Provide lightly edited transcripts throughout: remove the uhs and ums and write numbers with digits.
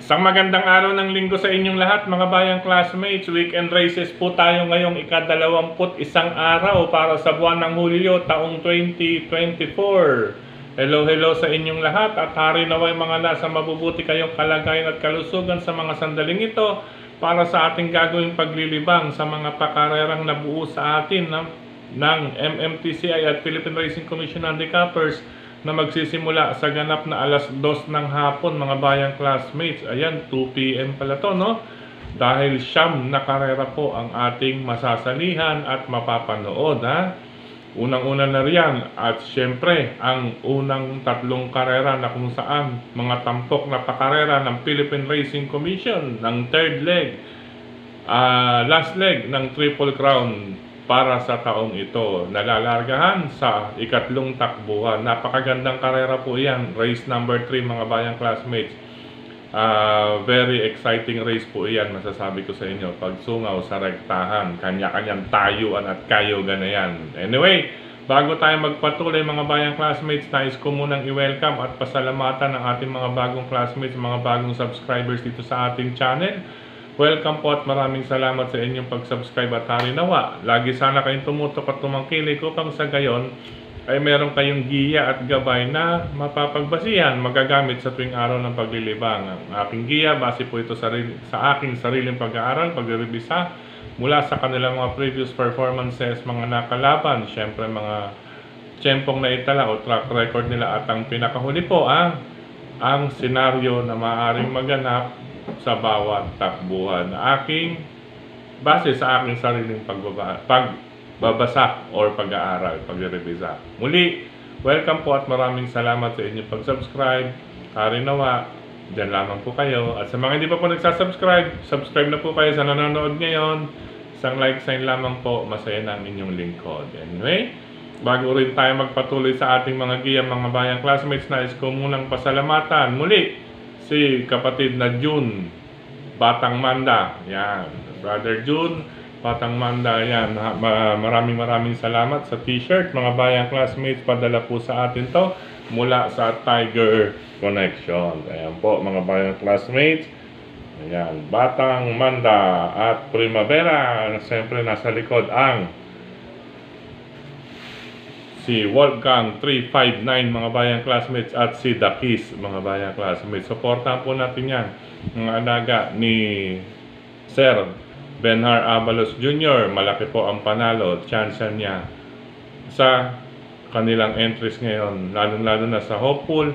Isang magandang araw ng linggo sa inyong lahat mga bayang classmates. Weekend races po tayo ngayong ika-21 araw para sa buwan ng Hulyo taong 2024. Hello sa inyong lahat at hari naway mga nasa mabubuti kayong kalagayan at kalusugan sa mga sandaling ito para sa ating gagawing paglilibang sa mga pakarerang nabuo sa atin ng MMTCI at Philippine Racing Commission Handicappers na magsisimula sa ganap na alas 2 ng hapon mga bayang classmates. Ayan, 2 PM pala to, no? Dahil siyam na karera po ang ating masasalihan at mapapanood, ha? Unang-una na riyan at syempre ang unang tatlong karera na kung saan mga tampok na pakarera ng Philippine Racing Commission ng third leg, last leg ng Triple Crown para sa taong ito, nalalargahan sa ikatlong takbuhan. Napakagandang karera po yan, race number 3 mga bayang classmates. Very exciting race po yan, masasabi ko sa inyo. Pagsungaw sa rektahan, kanya-kanyang tayuan at kayogan na yan. Anyway, bago tayo magpatuloy mga bayang classmates, nais ko munang i-welcome at pasalamatan ang ating mga bagong classmates, mga bagong subscribers dito sa ating channel. Welcome po at maraming salamat sa inyong pag-subscribe at hari nawa. Lagi sana kayong tumutok at tumangkilik upang sa gayon ay meron kayong giya at gabay na mapapagbasihan, magagamit sa tuwing araw ng paglilibang. Ang aking giya, base po ito sa aking sariling pag-aaral, pagrebisa mula sa kanilang mga previous performances, mga nakalaban, syempre mga tiyempong na itala o track record nila at ang pinakahuli po, ang senaryo na maaaring maganap sa bawat takbuhan na aking base sa aking sariling pagbabasa or pag-aaral, pagrebisa. Muli, welcome po at maraming salamat sa inyong pag-subscribe. Hari nawa, dyan lamang po kayo. At sa mga hindi pa po nagsasubscribe, subscribe na po kayo sa nanonood ngayon. Isang like sign lamang po, masaya na ang inyong lingkod. Anyway, bago rin tayo magpatuloy sa ating mga giya, mga bayang classmates, nais ko munang pasalamatan muli si kapatid na June Batang Manda. Yan, Brother June Batang Manda. Yan, maraming salamat sa t-shirt mga bayang classmates. Padala po sa atin to mula sa Tiger Connection. Ayan po mga bayang classmates. Ayan, Batang Manda at Primavera. Siyempre nasa likod ang si Wolfgang 359 mga bayang classmates at si Dakis mga bayang classmates. Supportahan po natin yan, mga alaga ni Sir Benhar Abalos Jr. Malaki po ang panalo, chance niya sa kanilang entries ngayon, lalo na sa Hopeful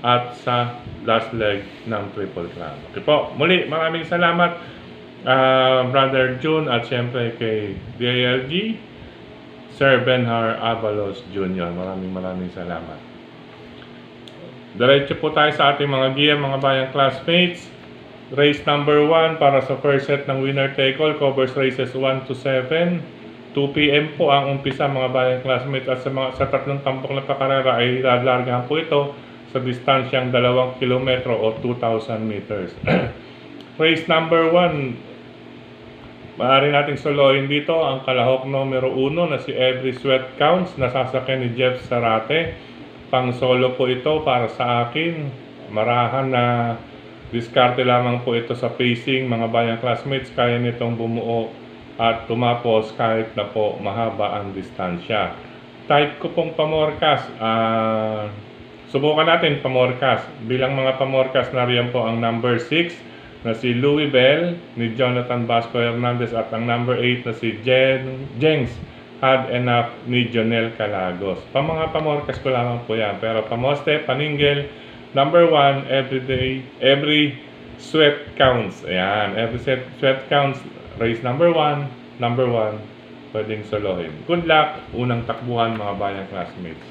at sa last leg ng Triple Crown. Okay po, muli maraming salamat Brother June at siyempre kay DILG Sir Benhar Abalos Jr. Maraming salamat. Diretso po tayo sa ating mga giya, mga bayang classmates. Race number 1 para sa first set ng winner take all, covers races 1 to 7. 2 PM po ang umpisa mga bayang classmates at sa tatlong tampok na pakarera ay lalargahan po ito sa distansyang 2 kilometro o 2,000 meters. Race number 1, maaari nating solohin dito ang kalahok numero 1 na si Every Sweat Counts na sasakyan ni Jeff Sarate. Pang solo po ito para sa akin. Marahan na diskarte lamang po ito sa pacing mga bayang classmates. Kaya nitong bumuo at tumapos kahit na po mahaba ang distansya. Type ko pong pamorkas. Subukan natin pamorkas. Bilang mga pamorkas na riyan po ang number 6 na si Louis Bell ni Jonathan Vasco Hernandez at ang number 8 na si Jengs Had Enough ni Jonel Calagos. Mga pamorkas ko lamang po yan. Pero pamoste, paningel, number 1, every sweat counts. Ayan, every sweat counts. Race number 1, pwedeng solohin. Good luck, unang takbuhan mga bayang classmates.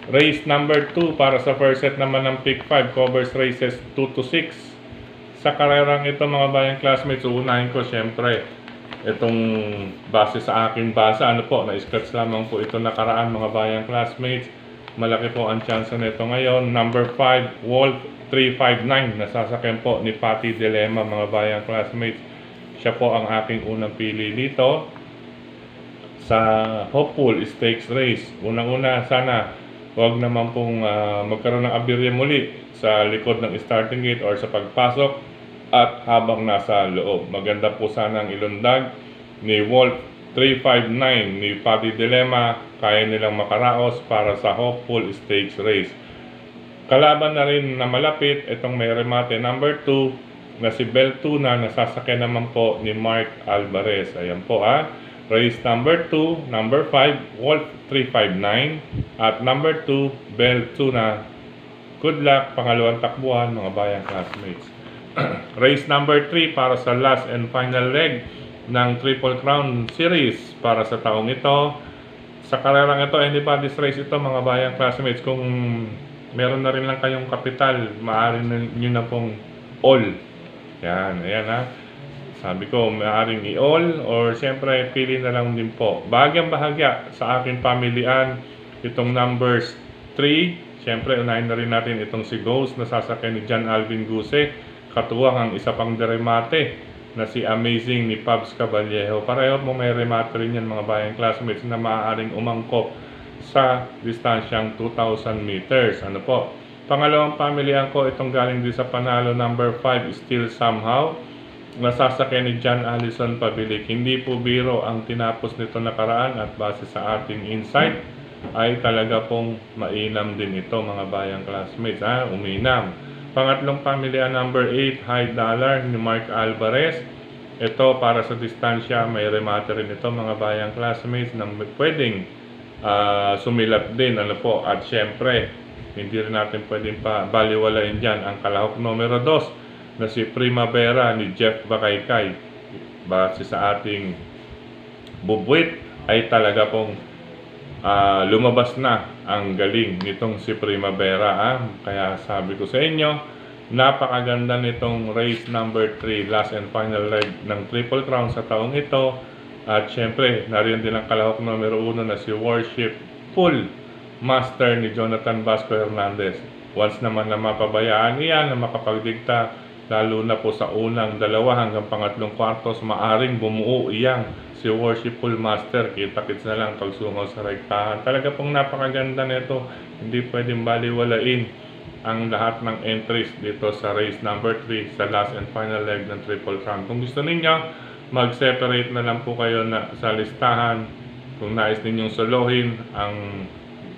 Race number 2 para sa first set naman ng pick 5, covers races 2 to 6. Sa karerang ito mga bayang classmates, uunahin ko syempre itong base sa aking basa. Na-scratch lamang po ito nakaraan mga bayang classmates. Malaki po ang chance nito ngayon. Number 5, Wolf 359, nasasakyan po ni Patty Dilema mga bayang classmates. Siya po ang aking unang pili dito sa Hopeful Stakes Race. Unang-una sana Huwag naman pong magkaroon ng aberya muli sa likod ng starting gate or sa pagpasok at habang nasa loob. Maganda po sanang ilundag ni Wolf 359 ni Paddy Dilemma, kaya nilang makaraos para sa Hopeful Stakes Race. Kalaban na rin na malapit itong may remate number 2 na si Beltuna, nasasakyan naman po ni Mark Alvarez. Ayan po race number 2, number 5, Wolf 359 at number 2, Beltuna. Good luck, pangalawang takbuhan mga bayang classmates. Race number 3 para sa last and final leg ng Triple Crown Series para sa taong ito. Sa karerang ito, anybody's race ito mga bayang classmates. Kung meron na rin lang kayong kapital, maaari nyo na pong all. Yan, ayan Sabi ko, maaaring i-all or siyempre pili na lang din po. Bahagyang bahagya sa aking pamilian itong numbers 3. Siyempre, unahin na rin natin itong si Ghost na sasakyan ni John Alvin Guse. Katuwang ang isa pang deremate na si Amazing ni Pabs Caballejo. Pareho mo may remate rin yan mga bayang classmates na maaaring umangkop sa distansyang 2,000 meters. Ano po? Pangalawang pamilihan ko itong galing din sa panalo number 5, Still Somehow. Nasasakyan ni John Allison Pabilik. Hindi po biro ang tinapos nito nakaraan at base sa ating insight ay talaga pong mainam din ito mga bayang classmates. Uminam. Pangatlong pamilya number 8, High Dollar ni Mark Alvarez. Ito para sa distansya, may remate rin ito mga bayang classmates na pwedeng sumilat din. Ano po? At syempre, hindi rin natin pwedeng pa baliwalain dyan ang kalahok numero 2 na si Primavera ni Jeff Bakaykay. Base sa ating bubwit ay talaga pong lumabas na ang galing nitong si Primavera. Kaya sabi ko sa inyo, napakaganda nitong race number 3, last and final leg ng Triple Crown sa taong ito. At syempre, nariyan din ang kalahok numero 1 na si Worship Full Master ni Jonathan Vasco Hernandez. Once naman na mapabayaan iyan na makapagdigta, lalo na po sa unang 2 hanggang pangatlong kwartos, maaring bumuo iyang si Worshipful Master. Kita-kits na lang pagsungaw sa rektahan. Talaga pong napakaganda nito. Hindi pwedeng baliwalain ang lahat ng entries dito sa race number 3 sa last and final leg ng Triple Crown. Kung gusto ninyo, mag-separate na lang po kayo sa listahan. Kung nais ninyong solohin ang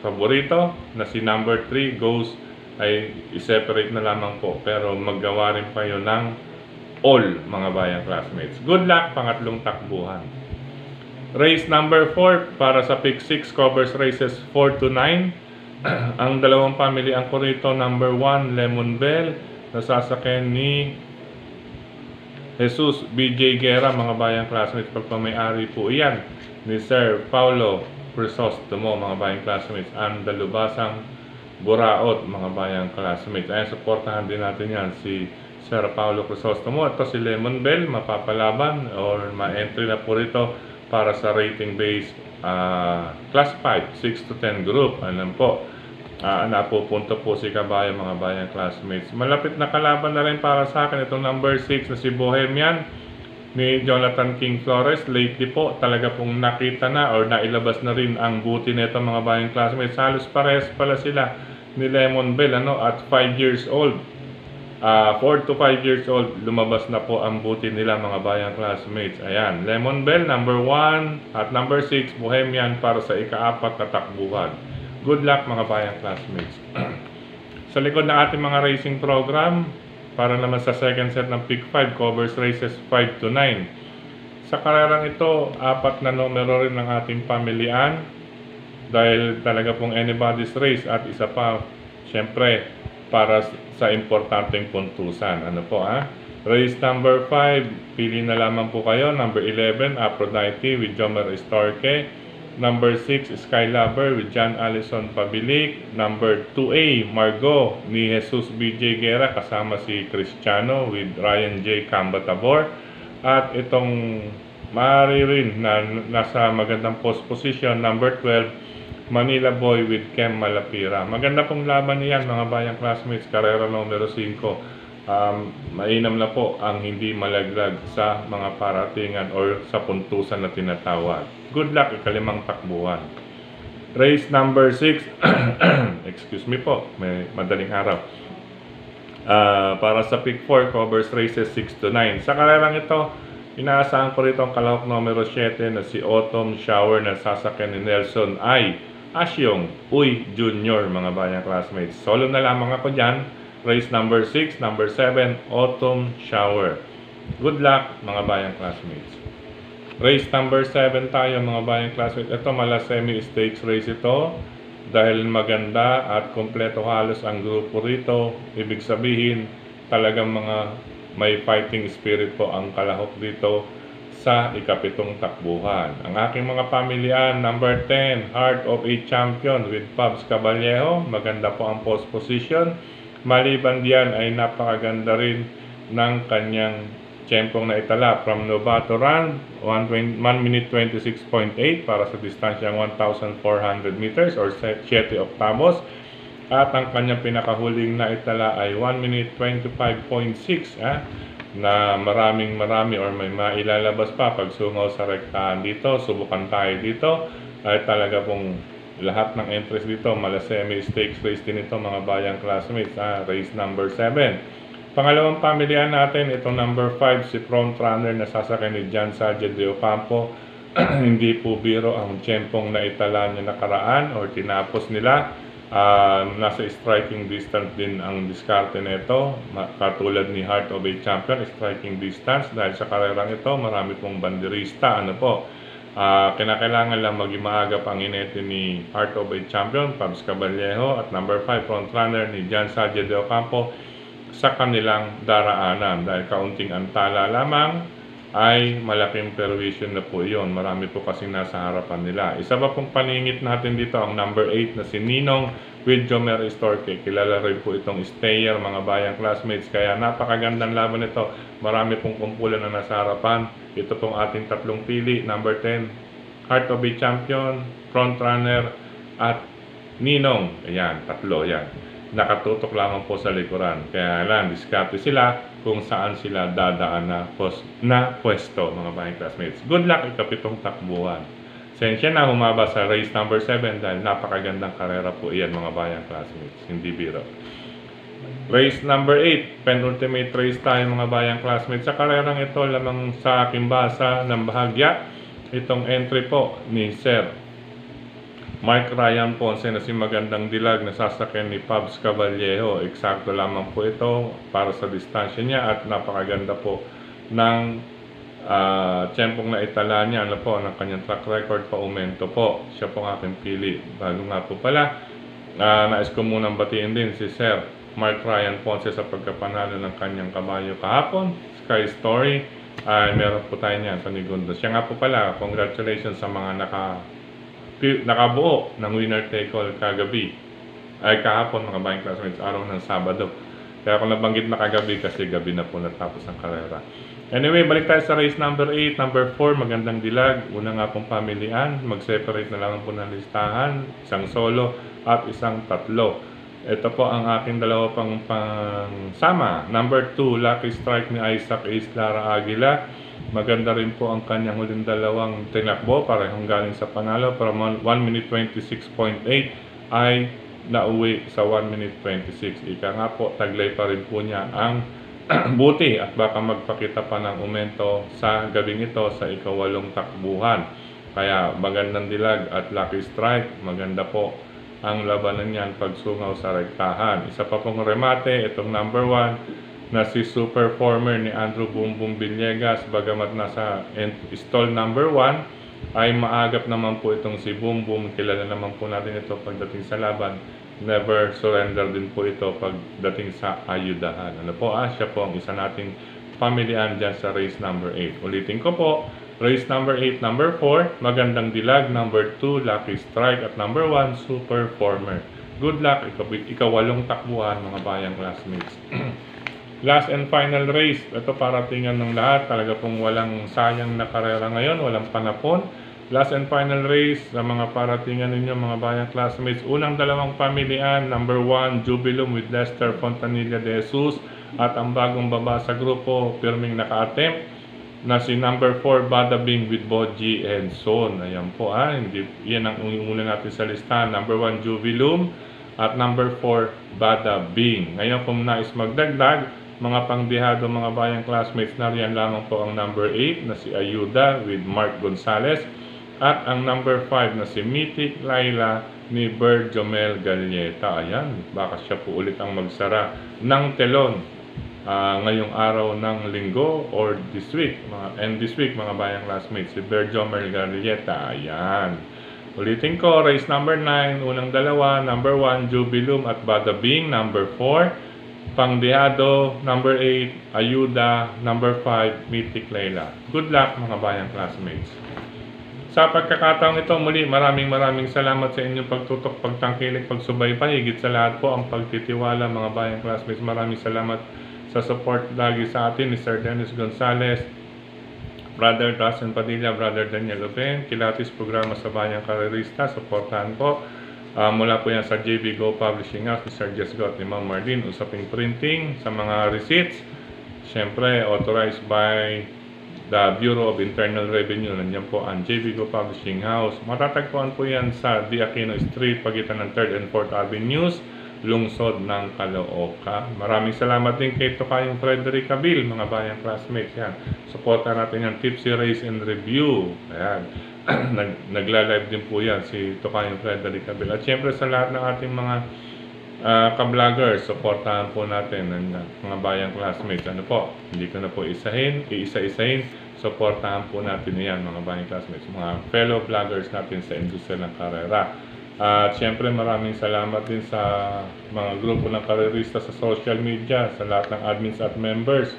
paborito na si number 3, Ghost, ay i-separate na lamang po, pero maggawa rin kayo ng all mga bayang classmates. Good luck, pangatlong takbuhan. Race number 4 para sa Pick 6 covers races 4 to 9. Ang dalawang pamilihan ko rito, number 1, Lemon Bell, nasasakyan ni Jesus BJ Guerra mga bayang classmates. Pagpamay-ari po iyan ni Sir Paulo Crisostomo mga bayang classmates. Ang dalubasang Buraot mga bayang classmates. Ay suportahan din natin yan si Sir Paulo Crisostomo. Ito si Lemon Bell, mapapalaban or ma-entry na po rito para sa rating base class 5, 6 to 10 group. Alam po, napupunto po si kabayan mga bayang classmates. Malapit na kalaban na rin para sa akin itong number 6 na si Bohemian ni Jonathan King Flores. Lately po, talaga pong nakita na or nailabas na rin ang buti nito mga bayang classmates. Halos parehas pala sila ni Lemon Bell at 5 years old. 4 to 5 years old, lumabas na po ang buti nila mga bayang classmates. Ayan, Lemon Bell number 1 at number 6, Bohemian para sa ika-4 na takbuhan. Good luck mga bayang classmates. Sa likod ng ating mga racing program, para naman sa second set ng Pick 5 covers races 5 to 9. Sa karerang ito, 4 na numero rin ng ating pamilian dahil talaga pong anybody's race at isa pa, syempre, para sa importanteng puntusan. Ano po Race number 5, pili na lamang po kayo. Number 11, Aphrodite with Jomer Estorque. Number 6, Skylover with John Allison Pabilik. Number 2A, Margot ni Jesus BJ Guerra kasama si Cristiano with Ryan J. Cambatabor. At itong maaari rin na nasa magandang post position, number 12, Manila Boy with Kem Malapira. Maganda pong laban niyan mga bayang classmates. Karera numero 5. Mainam na po ang hindi malaglag sa mga paratingan or sa puntusan na tinatawag. Good luck, ikalimang takbuhan. Race number 6. Excuse me po, may madaling araw. Para sa Pick 4, covers races 6 to 9. Sa karerang ito, inaasahan ko rito ang kalahok numero 7 na si Autumn Shower na sasakyan ni Nelson ay Asyong Uy Jr. mga bayang classmates. Solo na lamang ako dyan. Race number 6, number 7, Autumn Shower. Good luck mga bayang classmates. Race number 7 tayo mga bayang classmates. Ito mala semi-stakes race ito. Dahil maganda at kompleto halos ang grupo rito. Ibig sabihin talagang mga may fighting spirit po ang kalahok dito sa ikapitong takbuhan. Ang aking mga pamilyan, number 10, Heart of a Champion with Pabs Caballejo. Maganda po ang post position. Maliban diyan ay napakaganda rin ng kanyang tiyempong na itala from Novato Run, 1 minute 26.8 para sa distansyang 1,400 meters or 7 octavos. At ang kanyang pinakahuling na itala ay 1 minute 25.6 na marami or may mailalabas pa pag sungaw sa rektahan dito. Subukan tayo dito. Ay talaga pong lahat ng entries dito, mala semi-stakes race din ito mga bayang classmates. Race number 7. Pangalawang pamilyan natin, itong number 5, si front runner na sasakyan ni Jan Sanchez de Ocampo. Hindi po biro ang tiyempong na itala niya nakaraan or tinapos nila. Nasa striking distance din ang diskarte nito. Katulad ni Heart of a Champion, striking distance. Dahil sa karerang ito, marami pong banderista. Kinakailangan lang maging maagap ang inete ni Heart of a Champion, Pabs Caballejo, at number 5, front runner ni Jan Sanchez de Ocampo sa kanilang daraanan. Dahil kaunting antala lamang ay malaking perwisyon na po yun. Marami po kasing nasa harapan nila. Isa pa pong paningit natin dito ang number 8 na si Ninong with Jomer Estorque. Kilala rin po itong stayer mga bayang classmates. Kaya napakagandang laban ito. Marami pong kumpulan na nasa harapan. Ito pong ating tatlong pili. Number 10, Heart of a Champion, front runner, at Ninong. Ayan, tatlo yan. Nakatutok lamang po sa likuran. Kaya lang, diskarte sila kung saan sila dadaan na pwesto, mga bayang classmates. Good luck ikapitong takbuhan. Sensya na humaba sa race number 7 dahil napakagandang karera po iyan, mga bayang classmates. Hindi biro. Race number 8, penultimate race tayo, mga bayang classmates. Sa karerang ito, lamang sa aking basa ng bahagya, itong entry po ni Sir Mark Ryan Ponce na si magandang dilag na sasakyan ni Pabs Caballejo. Eksakto lamang po ito para sa distansya niya at napakaganda po ng tiyempong na itala niya ng kanyang track record pa aumento po. Siya po ang aking pili. Bago nga po pala, nais ko munang batiin din si Sir Mark Ryan Ponce sa pagkapanalo ng kanyang kabayo kahapon, Sky Story. Meron po tayo niyan, panigundo. Siya nga po pala, congratulations sa mga nakabuo ng winner take all kagabi ay kahapon, mga bayang classmates, araw ng Sabado. Kaya ako nabanggit na kagabi kasi gabi na po natapos ang karera. Anyway, balik tayo sa race number 8, number 4, magandang dilag. Una nga pong pamilian, mag-separate na lang po ng listahan, isang solo at isang tatlo. Ito po ang aking dalawa pang sama. Number 2, Lucky Strike ni Isaac Ace Lara Aguila. Maganda rin po ang kanyang huling dalawang tinakbo, parehong galing sa panalo. From 1 minute 26.8 ay nauwi sa 1 minute 26. Ika nga po, taglay pa rin po niya ang buti at baka magpakita pa ng umento sa gabing ito sa ikawalong takbuhan. Kaya magandang dilag at Lucky Strike. Maganda po ang labanan niyan pagsungaw sa rektahan. Isa pa pong remate, itong number 1 na si super former ni Andrew Boom Boom Villegas. Bagamat nasa stall number 1 ay maagap naman po itong si Boom Boom. Kilala naman po natin ito pagdating sa laban. Never surrender din po ito pagdating sa ayudahan. Siya po ang isa nating pamilian dyan sa race number 8. Ulitin ko po, race number 8, number 4, magandang dilag, number 2, Lucky Strike, at number 1, super former. Good luck, ikawalong takbuhan, mga bayang classmates. Last and final race, ito para tingnan ng lahat. Talaga pong walang sayang na karera ngayon, walang panapon. Last and final race sa mga paratingan ninyo, mga bayang classmates. Unang dalawang pamilian, number 1, Jubilum with Lester Fontanilla de Jesus. At ang bagong baba sa grupo, pirming naka-attempt na si number 4 Bada Bing with Boji and Son. Ayan po hindi, yan ang una natin sa listahan. Number 1 Jubilum at number 4 Bada Bing. Ngayon kung nais magdagdag, mga pangdihado mga bayang classmates, nariyan lamang po ang number 8 na si Ayuda with Mark Gonzalez at ang number 5 na si Mythic Laila ni Bird Jomel Galleta. Ayan, baka siya po ulit ang magsara ng telon ngayong araw ng linggo or this week, mga bayang classmates, si Bird Jomel Galleta. Ayan. Ulitin ko, race number 9, unang dalawa, number 1, Jubilum at Bada Bing, number 4, Pangdihado, number 8, Ayuda, number 5, Mythic Laila. Good luck mga bayang classmates. Sa pagkakataong ito, muli maraming salamat sa inyong pagtutok, pagtangkilik, pagsubaybay. Higit sa lahat po ang pagtitiwala mga bayang classmates. Maraming salamat sa support lagi sa atin ni Sir Dennis Gonzalez, Brother Dustin Padilla, Brother Daniel Oben, Kilatis Programa sa Bayang Karerista. Supportahan po. Mula po yan sa JB Go Publishing House ni Sir Jess Gott, ni Ma'am Marlene, usaping printing sa mga receipts. Siyempre, authorized by the Bureau of Internal Revenue. Nandiyan po ang JB Go Publishing House. Matatagpuan po yan sa D. Aquino Street, pagitan ng 3rd and 4th Avenues, lungsod ng Caloocan. Maraming salamat din kay Tokayong Frederick Cabil, mga bayang classmates. Yan. Supportan natin yung Tipsy Race and Review. Ayan. Nagla-live din po yan si Tokayong Frederick Cabil. At syempre sa lahat ng ating mga ka-vloggers, supportahan po natin ng mga bayang classmates. Ano po, hindi ko na po iisa-isahin, supportahan po natin yan mga bayang classmates, mga fellow vloggers natin sa industriya ng karera. At syempre maraming salamat din sa mga grupo ng karerista sa social media, sa lahat ng admins at members.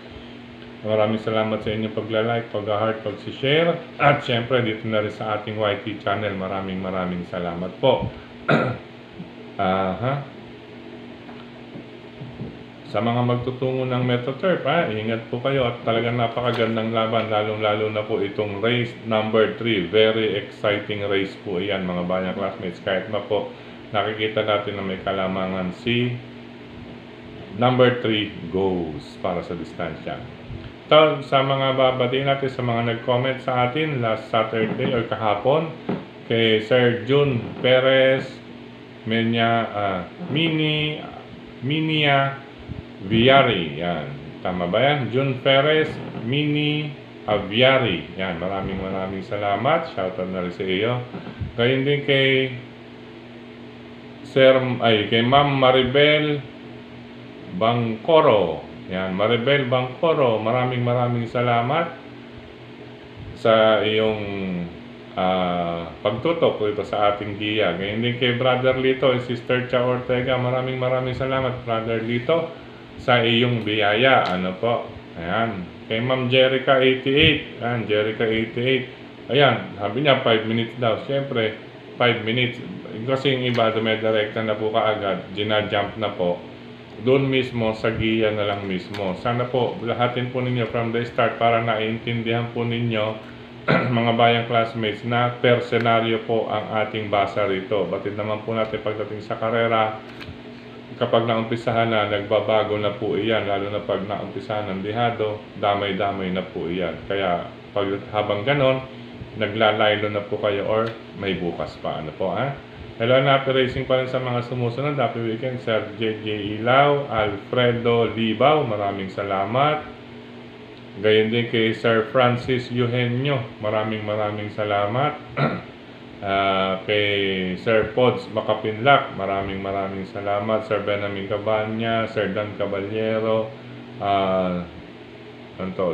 Maraming salamat sa inyong pagla-like, pag-heart, pag-share. At syempre dito na rin sa ating YT channel, maraming salamat po. Sa mga magtutungo ng MetroTurf, ingat po kayo at talagang napakagandang laban, lalong-lalo na po itong race number 3. Very exciting race po iyan mga bayang classmates. Kahit na po nakikita natin na may kalamangan si number 3 goes para sa distansya. Ito, sa mga babatiin natin sa mga nag-comment sa atin last Saturday or kahapon, kay Sir June Perez, Minia Viari, yan. Tama ba yan? June Perez, Mini Aviari. Yan, maraming salamat. Shoutout na rin sa iyo. Gayun din kay kay Ma'am Maribel Bangkoro. Yan, Maribel Bangkoro, maraming salamat sa iyong pagtutok dito sa ating giya. Gayun din kay Brother Lito and Sister Cha Ortega, maraming salamat Brother Lito sa iyong biyaya. Ano po? Ayan. Kay Ma'am Jerica 88. Ayan, Jerica 88. Ayan, sabi niya 5 minutes daw. Siyempre, 5 minutes. Kasi yung iba, dumedirekta na po kaagad. Gina-jump na po. Doon mismo, sa giya na lang mismo. Sana po, lahatin po ninyo from the start para naiintindihan po ninyo mga bayang classmates na per senaryo po ang ating basa rito. Batid naman po natin pagdating sa karera, kapag naumpisahan na, nagbabago na po iyan, lalo na pag naumpisahan ng dihado, damay-damay na po iyan. Kaya habang ganon, naglalaylo na po kayo or may bukas pa. Ano po Hello and happy racing pa rin sa mga sumusunod. Happy weekend, Sir JJ Ilaw, Alfredo Libaw, maraming salamat. Gayon din kay Sir Francis Eugenio, maraming salamat. Kay Sir Pods Makapinlak, maraming salamat. Sir Benjamin Cabanya, Sir Dan Caballero,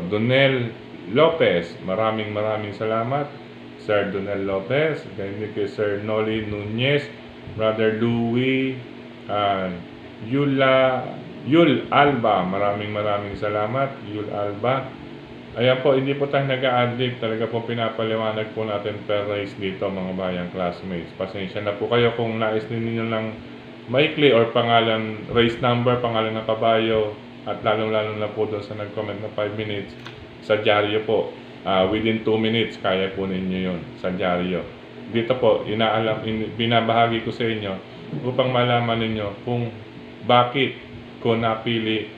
Donel Lopez, maraming salamat. Sir Donel Lopez, ganyan kay Sir Noli Nunez, Brother Louie, Yul Alba, maraming salamat. Yul Alba. Ayan po, hindi po tayo nag-a-addict. Talaga po pinapaliwanag po natin per race dito mga bayang classmates. Pasensya na po kayo kung nais ninyo ng maikli or pangalan, race number, pangalan ng kabayo, at lalong-lalo na po doon sa nag-comment na 5 minutes sa dyaryo po. Within 2 minutes, kaya po ninyo yun sa dyaryo. Dito po, binabahagi ko sa inyo upang malaman ninyo kung bakit ko napili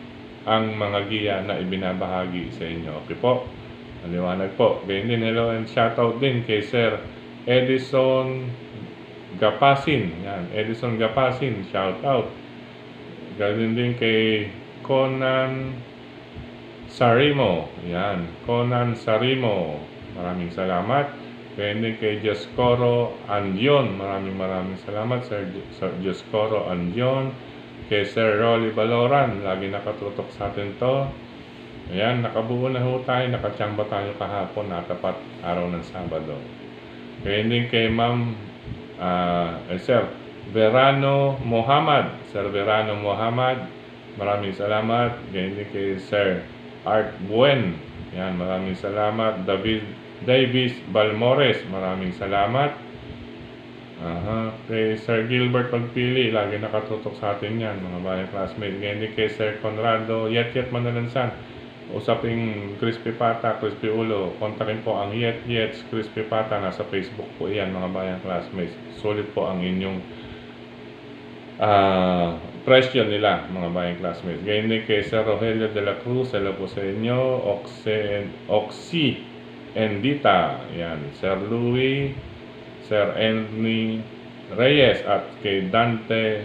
ang mga giya na ibinabahagi sa inyo. Okay po? Maliwanag po. Ganyan din, hello and shoutout din kay Sir Edison Gapasin. Yan, Edison Gapasin, shoutout. Ganyan din kay Conan Sarimo. Yan, Conan Sarimo. Maraming salamat. Ganyan din kay Joscoro Andion. Maraming salamat, Sir Joscoro Andion. Kay Sir Rolly Baloran. Lagi nakatutok sa atin to. Ayan, nakabuo na ho tayo. Nakachamba tayo kahapon na tapat araw ng Sabado. Ganyan din kay Ma'am Sir Verano Muhammad. Sir Verano Muhammad. Maraming salamat. Ganyan din kay Sir Art Buen. Yan, maraming salamat. Davis Balmores, maraming salamat. Kay Sir Gilbert Pagpili, lagi nakatutok sa atin yan, mga bayang classmates. Ganyan din kay Sir Conrado Yet Manalansan. Usaping Crispy Pata, Crispy Ulo. Kontakin po ang Yet Crispy Pata. Nasa Facebook po yan, mga bayang classmates. Sulit po ang inyong presyo nila, mga bayang classmates. Ganyan din kay Sir Rogelio de la Cruz. Hello po sa inyo. Oxy Endita. Yan. Sir Louie, Sir Anthony Reyes, at kay Dante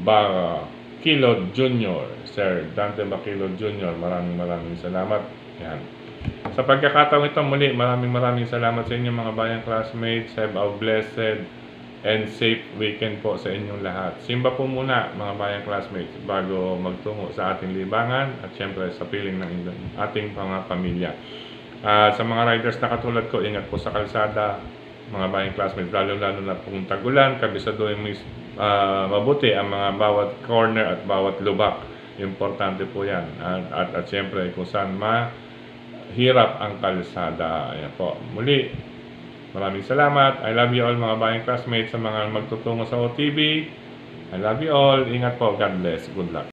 Baquilod Jr. Sir Dante Baquilod Jr. Maraming salamat. Yan. Sa pagkakataong ito muli, maraming salamat sa inyo, mga bayang classmates. Have a blessed and safe weekend po sa inyong lahat. Simba po muna, mga bayang classmates, bago magtungo sa ating libangan at syempre sa piling ng ating mga pamilya. Sa mga riders na katulad ko, ingat po sa kalsada, mga bayang classmates, lalo na pong tagulan, kabisaduhin mabuti ang mga bawat corner at bawat lubak. Importante po yan. At syempre, kung saan mahirap ang kalsada. Ayan po. Muli, maraming salamat. I love you all, mga bayang classmates, sa mga magtutungo sa OTB. I love you all. Ingat po. God bless. Good luck.